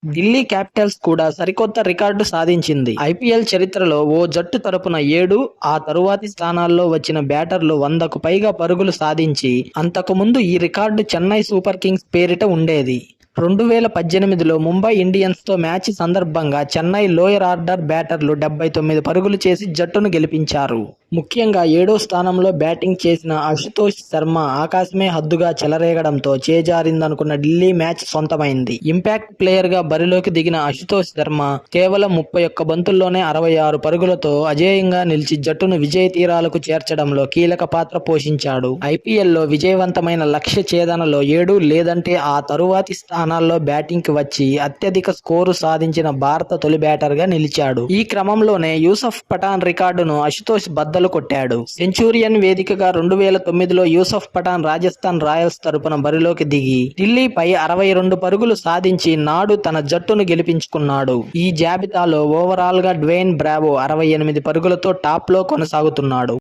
Delhi Capitals కూడా సరికొత్త record సాధించింది. ఐపీఎల్ చరిత్రలో ఓ జట్టు తరపున 7, ఆ తరువాతి స్థానాల్లో వచ్చిన బ్యాటర్లు 100కు పైగా పరుగులు సాధించి అంతకుముందు ఈ రికార్డు చెన్నై సూపర్ కింగ్స్ పేరిట ఉండేది. 2018లో ముంబై ఇండియన్స్తో మ్యాచ్ సందర్భంగా చెన్నై లోయర్ ఆర్డర్ బ్యాటర్లు 79 పరుగులు చేసి జట్టును గెలిపించారు. ముఖ్యంగా 7వ స్థానంలో బ్యాటింగ్ చేసిన అశుతోష్ శర్మ ఆకాశమే హద్దుగా చెలరేగడంతో చేజారిందనుకున్న ఢిల్లీ మ్యాచ్ సొంతమైంది. ఇంపాక్ట్ ప్లేయర్గా బరిలోకి దిగిన అశుతోష్ శర్మ కేవలం 31 బంతుల్లోనే 66 పరుగులతో అజేయంగా నిలిచి జట్టును విజయ తీరాలకు చేర్చడంలో కీలక పాత్ర పోషించాడు. ఐపీఎల్లో విజయవంతమైన లక్ష్య ఛేదనలో 7 లేదంటే ఆ తరువాతి స్థానాల్లో బ్యాటింగ్కి వచ్చి అత్యధిక స్కోరు సాధించిన భారత తొలి బ్యాటర్గా నిలిచాడు. ఈ క్రమంలోనే యూసఫ్ పఠాన్ రికార్డును అశుతోష్ బద్దలు కొట్టాడు. సెంచూరియన్ వేదికగా 2009లో యూసఫ్ పఠాన్ రాజస్థాన్ రాయల్స్ తరపున బరిలోకి దిగి ఢిల్లీపై 62 పరుగులు సాధించి నాడు తన జట్టును గెలిపించుకున్నాడు. ఈ జాబితాలో ఓవరాల్ గా డ్వేన్ బ్రావో 68 పరుగులతో టాప్ లో కొనసాగుతున్నాడు.